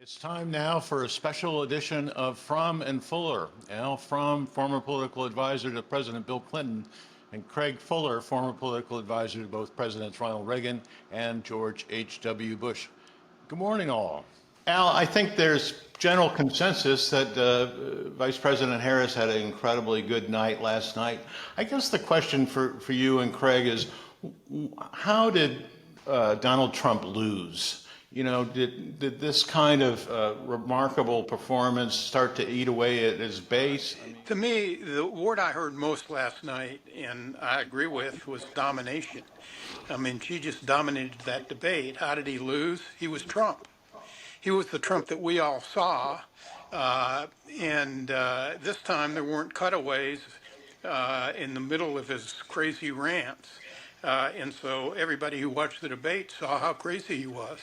It's time now for a special edition of Fromm and Fuller. Al Fromm, former political advisor to President Bill Clinton, and Craig Fuller, former political advisor to both Presidents Ronald Reagan and George H.W. Bush. Good morning, all. Al, I think there's general consensus that Vice President Harris had an incredibly good night last night. I guess the question for you and Craig is, how did Donald Trump lose? You know, did this kind of remarkable performance start to eat away at his base? To me, the word I heard most last night, and I agree with, was domination. I mean, she just dominated that debate. How did he lose? He was Trump. He was the Trump that we all saw. And this time there weren't cutaways in the middle of his crazy rants. And so everybody who watched the debate saw how crazy he was.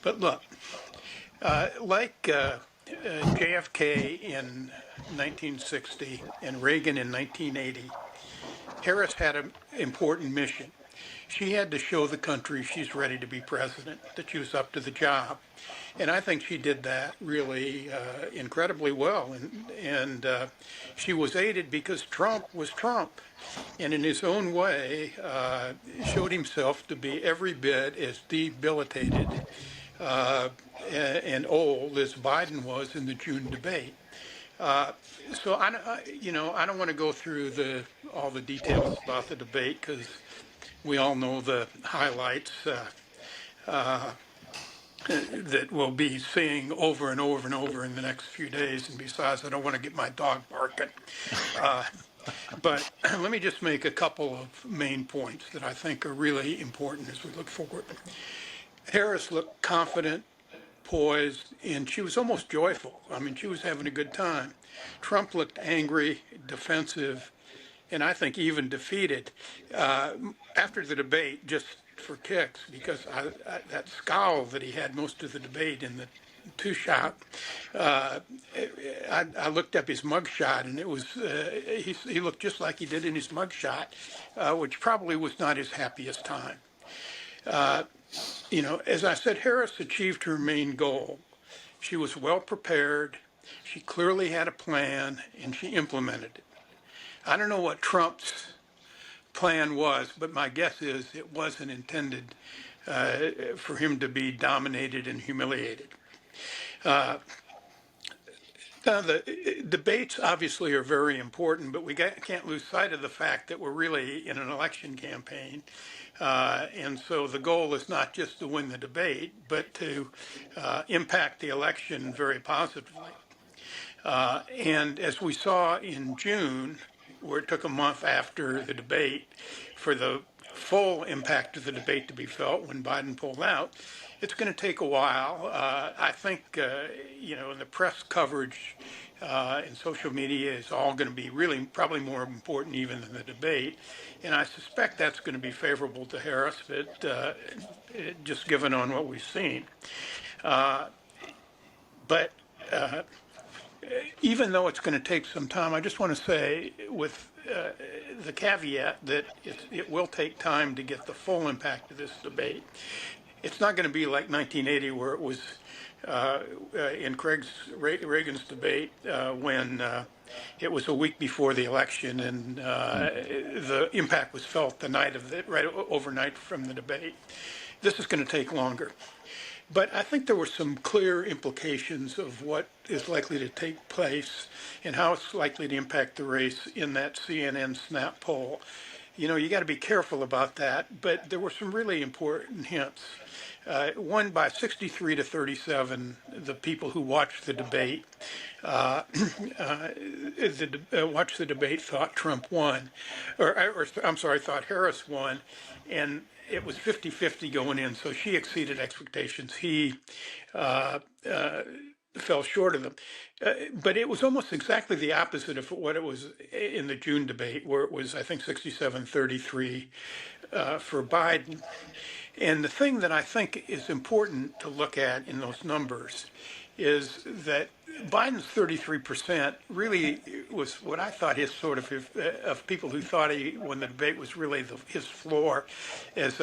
But look, like JFK in 1960 and Reagan in 1980, Harris had an important mission. She had to show the country she's ready to be president, that she was up to the job. And I think she did that really incredibly well. And she was aided because Trump was Trump. And in his own way, showed himself to be every bit as debilitated and old as Biden was in the June debate. So I don't want to go through all the details about the debate because we all know the highlights that we'll be seeing over and over and over in the next few days. And besides, I don't want to get my dog barking. But let me just make a couple of main points that I think are really important as we look forward. Harris looked confident, poised, and she was almost joyful. I mean, she was having a good time. Trump looked angry, defensive, and I think even defeated. After the debate, just for kicks, because that scowl that he had most of the debate in the two-shot, I looked up his mugshot, and it was he looked just like he did in his mugshot, which probably was not his happiest time. As I said, Harris achieved her main goal. She was well prepared. She clearly had a plan, and she implemented it. I don't know what Trump's plan was, but my guess is it wasn't intended for him to be dominated and humiliated. Now, the debates obviously are very important, but we can't lose sight of the fact that we're really in an election campaign. And so the goal is not just to win the debate, but to impact the election very positively. And as we saw in June, where it took a month after the debate for the full impact of the debate to be felt when Biden pulled out, it's going to take a while. I think, in the press coverage and social media is all going to be really probably more important even than the debate. And I suspect that's going to be favorable to Harris, but just given on what we've seen. But even though it's going to take some time, I just want to say with the caveat that it will take time to get the full impact of this debate. It's not going to be like 1980 where it was in Reagan's debate when it was a week before the election and the impact was felt the night of it, right overnight from the debate. This is going to take longer. But I think there were some clear implications of what is likely to take place and how it's likely to impact the race in that CNN Snap poll. You got to be careful about that, but there were some really important hints. One, by 63 to 37, the people who watched the debate thought Trump won, thought Harris won, and it was 50-50 going in, so she exceeded expectations. He fell short of them. But it was almost exactly the opposite of what it was in the June debate, where it was, I think, 67-33 for Biden. And the thing that I think is important to look at in those numbers is that Biden's 33% really was what I thought his sort of people who thought he won the debate was really his floor as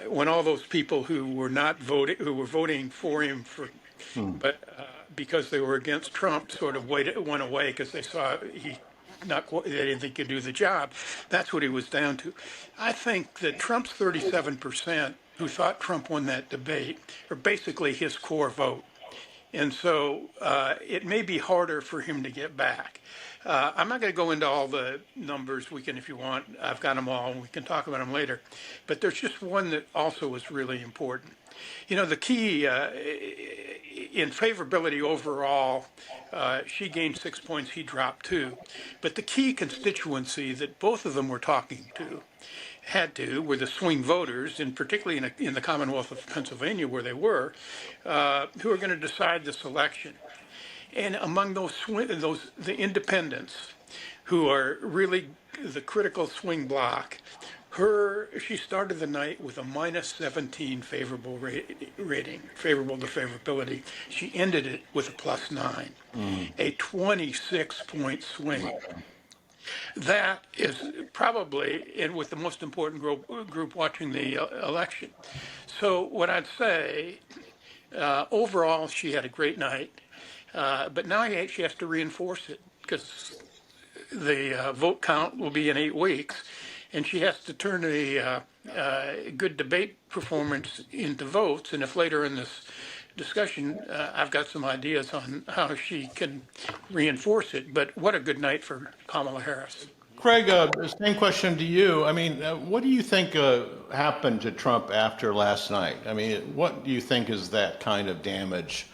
when all those people who were not voting, who were voting for him but because they were against Trump, sort of went away because they saw they didn't think he could do the job. That's what he was down to. I think that Trump's 37% who thought Trump won that debate are basically his core vote. And so it may be harder for him to get back. I'm not going to go into all the numbers. We can, if you want, I've got them all, and we can talk about them later. But there's just one that also is really important. You know, the key in favorability overall, she gained 6 points, he dropped 2. But the key constituency that both of them were talking to were the swing voters, and particularly in the Commonwealth of Pennsylvania where they were, who are going to decide this election. And among the independents who are really the critical swing bloc, she started the night with a -17 favorable rating, favorable to favorability. She ended it with a +9, a 26-point swing. That is probably, and with the most important group watching the election. So what I'd say, overall, she had a great night, but now she has to reinforce it because the vote count will be in 8 weeks, and she has to turn a good debate performance into votes. And if later in this discussion, I've got some ideas on how she can reinforce it. But what a good night for Kamala Harris. Craig, same question to you. I mean, what do you think happened to Trump after last night? I mean, what do you think is that kind of damage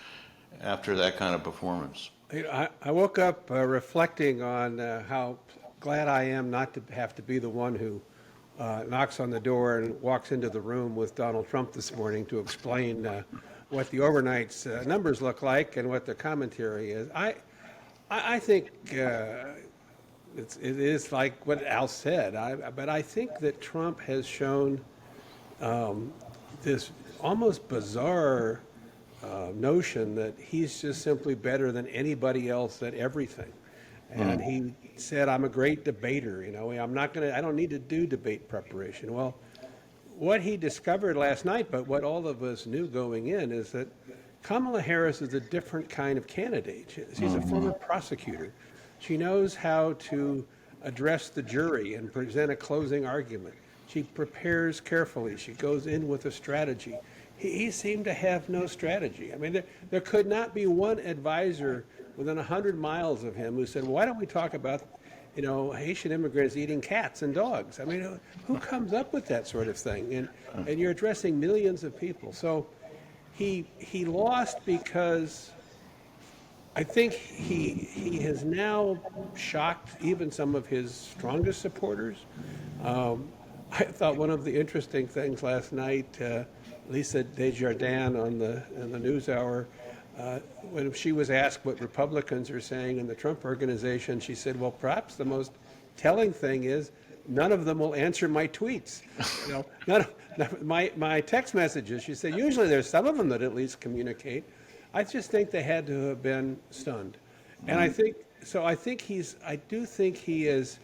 after that kind of performance? I woke up reflecting on how glad I am not to have to be the one who knocks on the door and walks into the room with Donald Trump this morning to explain what the overnight's numbers look like and what the commentary is. I think it is like what Al said, but I think that Trump has shown this almost bizarre notion that he's just simply better than anybody else at everything. And he said, I'm a great debater, I don't need to do debate preparation. Well, what he discovered last night, but what all of us knew going in, is that Kamala Harris is a different kind of candidate. She's a former prosecutor. She knows how to address the jury and present a closing argument. She prepares carefully. She goes in with a strategy. He seemed to have no strategy. I mean, there could not be one advisor within 100 miles of him who said, why don't we talk about, Haitian immigrants eating cats and dogs? I mean, who comes up with that sort of thing? And you're addressing millions of people. So he lost because I think he has now shocked even some of his strongest supporters. I thought one of the interesting things last night, Lisa Desjardins on the NewsHour, when she was asked what Republicans are saying in the Trump organization, she said, well, perhaps the most telling thing is none of them will answer my tweets. My text messages. She said, usually there's some of them that at least communicate. I just think they had to have been stunned. And I do think he is,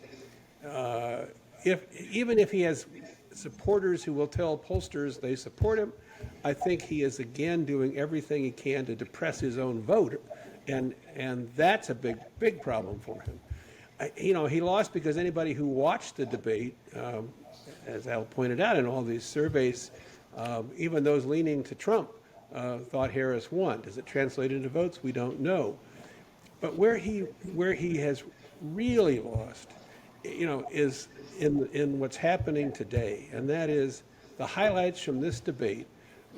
even if he has supporters who will tell pollsters they support him, I think he is again doing everything he can to depress his own vote, and that's a big problem for him. He lost because anybody who watched the debate, as Al pointed out in all these surveys, even those leaning to Trump, thought Harris won. Does it translate into votes? We don't know. But where he has really lost, is in what's happening today, and that is the highlights from this debate.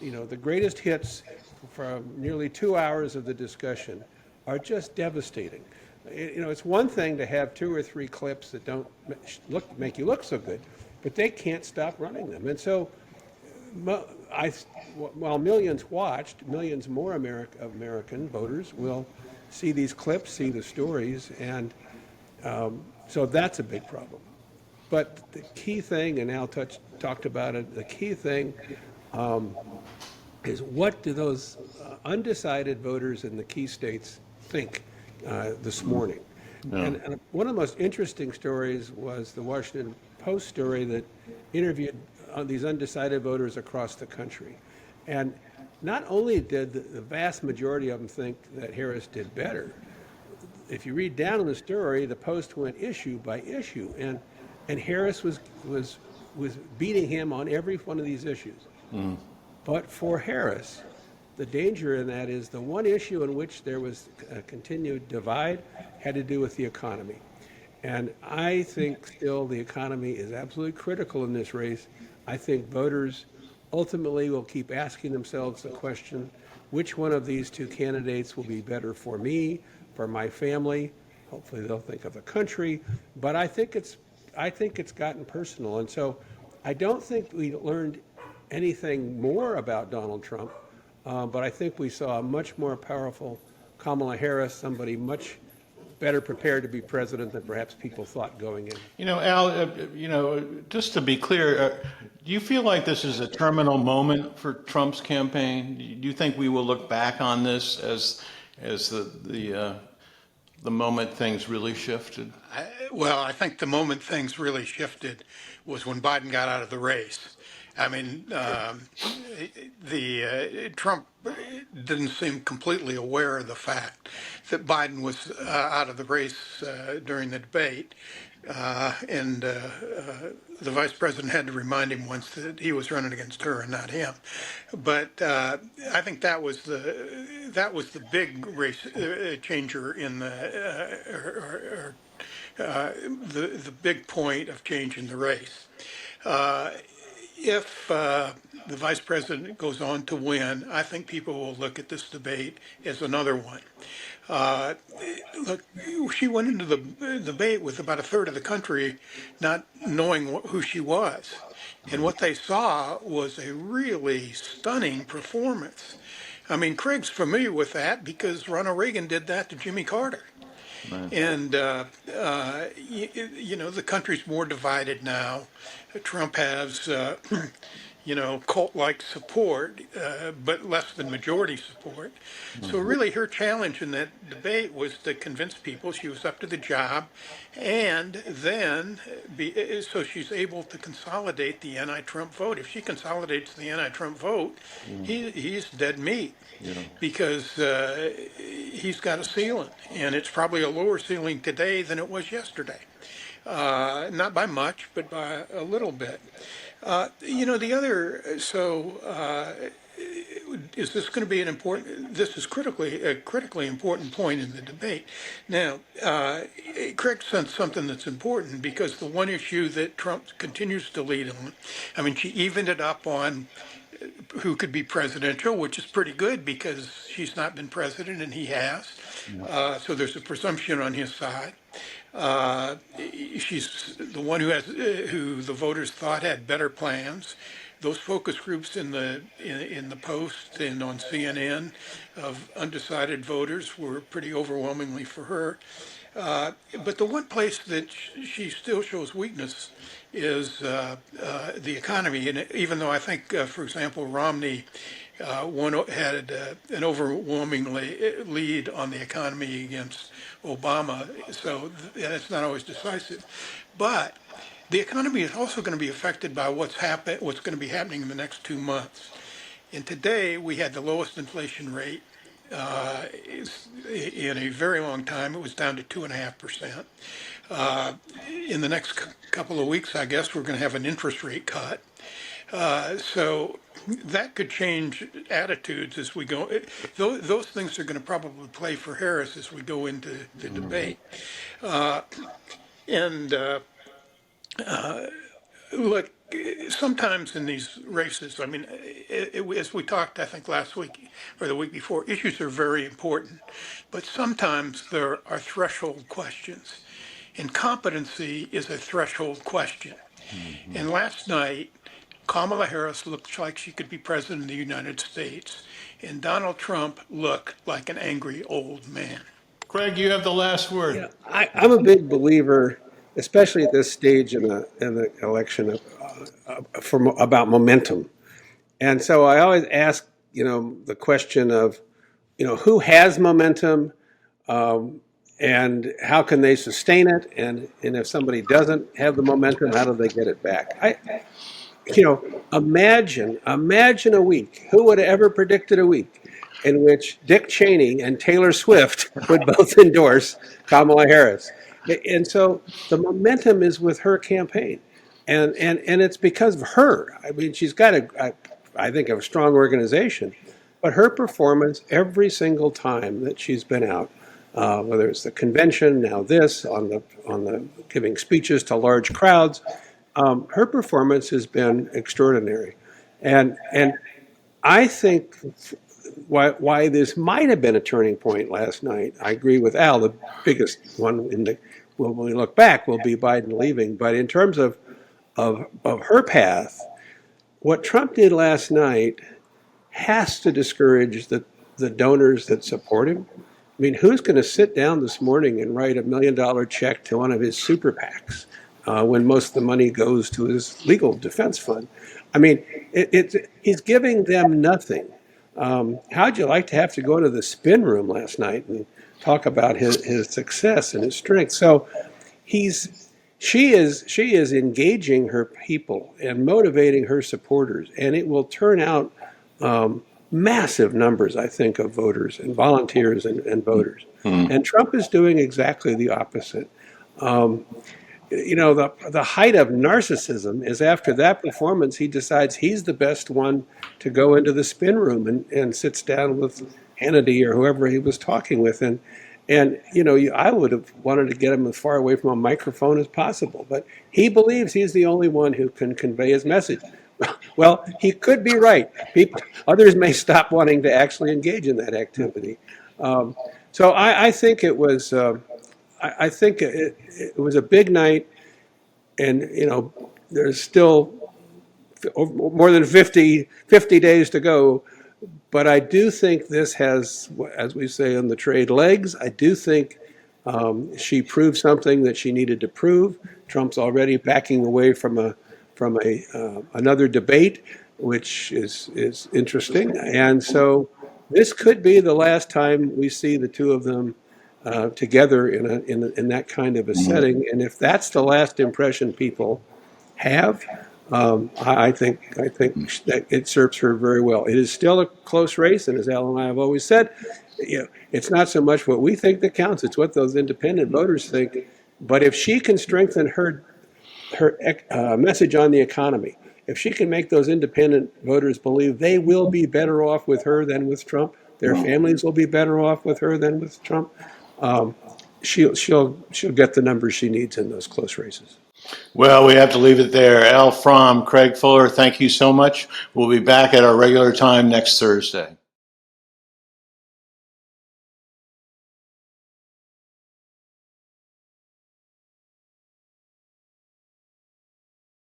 The greatest hits from nearly 2 hours of the discussion are just devastating. It's one thing to have 2 or 3 clips that don't make you look so good, but they can't stop running them. And so, while millions watched, millions more American voters will see these clips, see the stories, and so that's a big problem. But the key thing, and Al talked about it, the key thing is what do those undecided voters in the key states think this morning? No. And one of the most interesting stories was the Washington Post story that interviewed these undecided voters across the country. And not only did the vast majority of them think that Harris did better, if you read down in the story, the Post went issue by issue, and Harris was beating him on every one of these issues. But for Harris, the danger in that is the one issue in which there was a continued divide had to do with the economy. And I think still the economy is absolutely critical in this race. I think voters ultimately will keep asking themselves the question, which one of these two candidates will be better for me, for my family? Hopefully they'll think of the country. But I think it's gotten personal. And so I don't think we learned anything more about Donald Trump, but I think we saw a much more powerful Kamala Harris, somebody much better prepared to be president than perhaps people thought going in. You know, Al, just to be clear, do you feel like this is a terminal moment for Trump's campaign? Do you think we will look back on this as the moment things really shifted? Well, I think the moment things really shifted was when Biden got out of the race. I mean, Trump didn't seem completely aware of the fact that Biden was out of the race during the debate, and the vice president had to remind him once that he was running against her and not him. But I think that was the big race changer in the big point of change in the race. If the vice president goes on to win, I think people will look at this debate as another one. Look, she went into the debate with about a third of the country not knowing who she was. And what they saw was a really stunning performance. I mean, Craig's familiar with that because Ronald Reagan did that to Jimmy Carter. Right. And, you know, the country's more divided now. Trump has, you know, cult-like support, but less than majority support. So really her challenge in that debate was to convince people she was up to the job, and then so she's able to consolidate the anti-Trump vote. If she consolidates the anti-Trump vote, he's dead meat. Yeah. Because he's got a ceiling, and it's probably a lower ceiling today than it was yesterday. Not by much, but by a little bit. You know, the other, is this going to be an important, this is a critically important point in the debate. Now, Craig said something that's important because the one issue that Trump continues to lead on, I mean, she evened it up on who could be presidential, which is pretty good because she's not been president and he has. So there's a presumption on his side. She's the one who the voters thought had better plans. Those focus groups in the Post and on CNN of undecided voters were pretty overwhelmingly for her. But the one place that she still shows weakness is the economy. And even though I think, for example, Romney had an overwhelming lead on the economy against Obama, so that's not always decisive. But the economy is also going to be affected by what's going to be happening in the next 2 months. And today we had the lowest inflation rate in a very long time. It was down to 2.5%. In the next couple of weeks, I guess, we're going to have an interest rate cut. So that could change attitudes as we go. Those things are going to probably play for Harris as we go into the debate. Look, sometimes in these races, I mean, as we talked, I think last week or the week before, issues are very important, but sometimes there are threshold questions, and competency is a threshold question. Mm-hmm. And last night, Kamala Harris looked like she could be president of the United States, and Donald Trump looked like an angry old man. Craig, you have the last word. Yeah, I'm a big believer, especially at this stage in the election, about momentum. And so I always ask, the question of, who has momentum, and how can they sustain it? And if somebody doesn't have the momentum, how do they get it back? imagine a week. Who would have ever predicted a week in which Dick Cheney and Taylor Swift would both endorse Kamala Harris? And so the momentum is with her campaign. And it's because of her. I mean, she's got I think, a strong organization, but her performance every single time that she's been out, whether it's the convention, now this, on the giving speeches to large crowds, her performance has been extraordinary. And I think why this might have been a turning point last night. I agree with Al. The biggest one when we look back will be Biden leaving. But in terms of her path, what Trump did last night has to discourage the donors that support him. I mean, who's going to sit down this morning and write $1 million check to one of his super PACs when most of the money goes to his legal defense fund? I mean, he's giving them nothing. How'd you like to have to go to the spin room last night and talk about his success and his strength? So she is engaging her people and motivating her supporters, and it will turn out massive numbers, I think, of voters and volunteers and voters. And Trump is doing exactly the opposite. The height of narcissism is after that performance, he decides he's the best one to go into the spin room and sits down with Hannity or whoever he was talking with. I would have wanted to get him as far away from a microphone as possible, but he believes he's the only one who can convey his message. Well, he could be right. Others may stop wanting to actually engage in that activity. So I think it was. I think it was a big night, and there's still more than 50 days to go. But I do think this has, as we say in the trade, legs. I do think she proved something that she needed to prove. Trump's already backing away from another debate, which is interesting. And so this could be the last time we see the two of them together in that kind of a setting. And if that's the last impression people have, I think that it serves her very well. It is still a close race, and as Al and I have always said, it's not so much what we think that counts; it's what those independent voters think. But if she can strengthen her message on the economy, if she can make those independent voters believe they will be better off with her than with Trump, their families will be better off with her than with Trump, she'll get the numbers she needs in those close races. Well, we have to leave it there. Al Fromm, Craig Fuller, thank you so much. We'll be back at our regular time next Thursday.